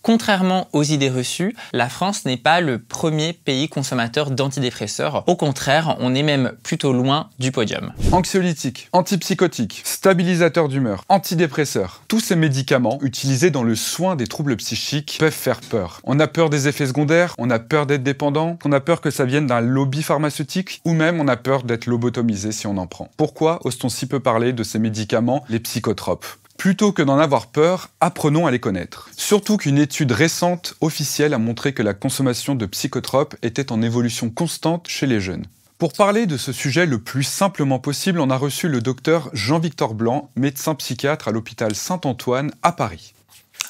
Contrairement aux idées reçues, la France n'est pas le premier pays consommateur d'antidépresseurs. Au contraire, on est même plutôt loin du podium. Anxiolytiques, antipsychotiques, stabilisateurs d'humeur, antidépresseurs. Tous ces médicaments utilisés dans le soin des troubles psychiques peuvent faire peur. On a peur des effets secondaires, on a peur d'être dépendant, on a peur que ça vienne d'un lobby pharmaceutique, ou même on a peur d'être lobotomisé si on en prend. Pourquoi ose-t-on si peu parler de ces médicaments, les psychotropes ? Plutôt que d'en avoir peur, apprenons à les connaître. Surtout qu'une étude récente officielle a montré que la consommation de psychotropes était en évolution constante chez les jeunes. Pour parler de ce sujet le plus simplement possible, on a reçu le docteur Jean-Victor Blanc, médecin psychiatre à l'hôpital Saint-Antoine à Paris.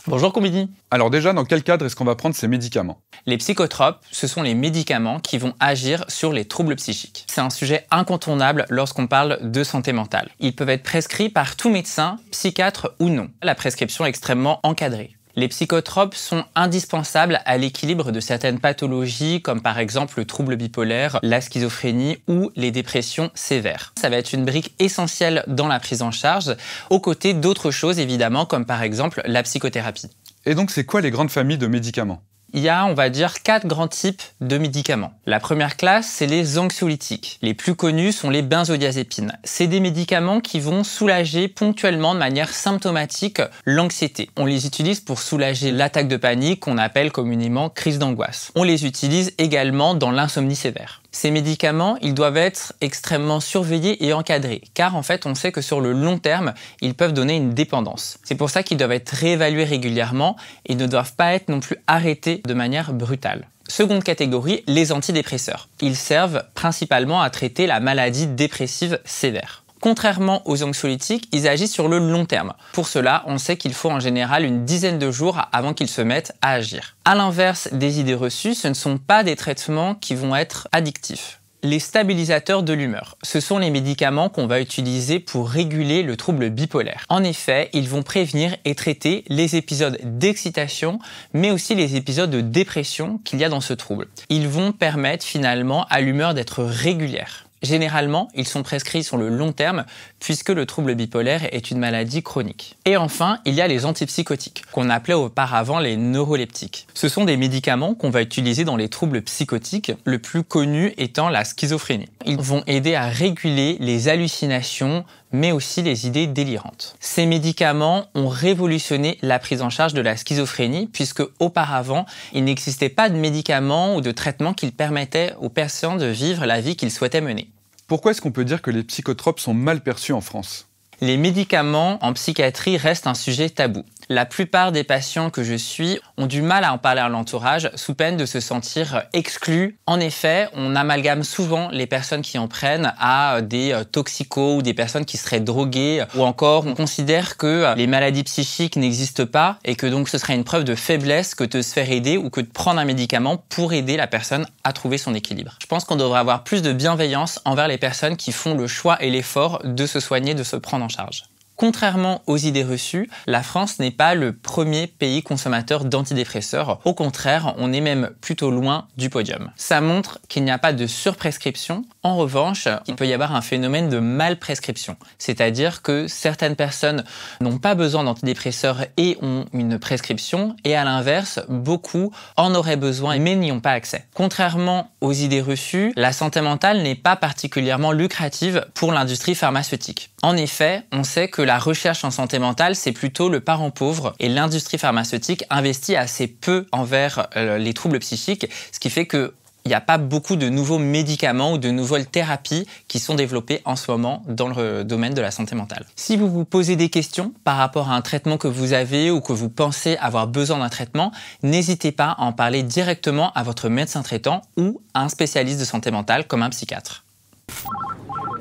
Bonjour Combini. Alors déjà, dans quel cadre est-ce qu'on va prendre ces médicaments ? Les psychotropes, ce sont les médicaments qui vont agir sur les troubles psychiques. C'est un sujet incontournable lorsqu'on parle de santé mentale. Ils peuvent être prescrits par tout médecin, psychiatre ou non. La prescription est extrêmement encadrée. Les psychotropes sont indispensables à l'équilibre de certaines pathologies comme par exemple le trouble bipolaire, la schizophrénie ou les dépressions sévères. Ça va être une brique essentielle dans la prise en charge, aux côtés d'autres choses évidemment comme par exemple la psychothérapie. Et donc c'est quoi les grandes familles de médicaments ? Il y a, on va dire, 4 grands types de médicaments. La première classe, c'est les anxiolytiques. Les plus connus sont les benzodiazépines. C'est des médicaments qui vont soulager ponctuellement, de manière symptomatique, l'anxiété. On les utilise pour soulager l'attaque de panique qu'on appelle communément crise d'angoisse. On les utilise également dans l'insomnie sévère. Ces médicaments, ils doivent être extrêmement surveillés et encadrés, car en fait, on sait que sur le long terme, ils peuvent donner une dépendance. C'est pour ça qu'ils doivent être réévalués régulièrement et ne doivent pas être non plus arrêtés de manière brutale. Seconde catégorie, les antidépresseurs. Ils servent principalement à traiter la maladie dépressive sévère. Contrairement aux anxiolytiques, ils agissent sur le long terme. Pour cela, on sait qu'il faut en général une dizaine de jours avant qu'ils se mettent à agir. À l'inverse des idées reçues, ce ne sont pas des traitements qui vont être addictifs. Les stabilisateurs de l'humeur, ce sont les médicaments qu'on va utiliser pour réguler le trouble bipolaire. En effet, ils vont prévenir et traiter les épisodes d'excitation, mais aussi les épisodes de dépression qu'il y a dans ce trouble. Ils vont permettre finalement à l'humeur d'être régulière. Généralement, ils sont prescrits sur le long terme puisque le trouble bipolaire est une maladie chronique. Et enfin, il y a les antipsychotiques, qu'on appelait auparavant les neuroleptiques. Ce sont des médicaments qu'on va utiliser dans les troubles psychotiques, le plus connu étant la schizophrénie. Ils vont aider à réguler les hallucinations, mais aussi les idées délirantes. Ces médicaments ont révolutionné la prise en charge de la schizophrénie puisque auparavant, il n'existait pas de médicaments ou de traitements qui permettaient aux patients de vivre la vie qu'ils souhaitaient mener. Pourquoi est-ce qu'on peut dire que les psychotropes sont mal perçus en France ? Les médicaments en psychiatrie restent un sujet tabou. La plupart des patients que je suis ont du mal à en parler à l'entourage sous peine de se sentir exclus. En effet, on amalgame souvent les personnes qui en prennent à des toxicos ou des personnes qui seraient droguées ou encore on considère que les maladies psychiques n'existent pas et que donc ce serait une preuve de faiblesse que de se faire aider ou que de prendre un médicament pour aider la personne à trouver son équilibre. Je pense qu'on devrait avoir plus de bienveillance envers les personnes qui font le choix et l'effort de se soigner, de se prendre en charge. Contrairement aux idées reçues, la France n'est pas le premier pays consommateur d'antidépresseurs. Au contraire, on est même plutôt loin du podium. Ça montre qu'il n'y a pas de surprescription. En revanche, il peut y avoir un phénomène de malprescription. C'est-à-dire que certaines personnes n'ont pas besoin d'antidépresseurs et ont une prescription, et à l'inverse, beaucoup en auraient besoin mais n'y ont pas accès. Contrairement aux idées reçues, la santé mentale n'est pas particulièrement lucrative pour l'industrie pharmaceutique. En effet, on sait que la recherche en santé mentale, c'est plutôt le parent pauvre et l'industrie pharmaceutique investit assez peu envers les troubles psychiques, ce qui fait qu'il n'y a pas beaucoup de nouveaux médicaments ou de nouvelles thérapies qui sont développées en ce moment dans le domaine de la santé mentale. Si vous vous posez des questions par rapport à un traitement que vous avez ou que vous pensez avoir besoin d'un traitement, n'hésitez pas à en parler directement à votre médecin traitant ou à un spécialiste de santé mentale comme un psychiatre.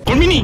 Combini.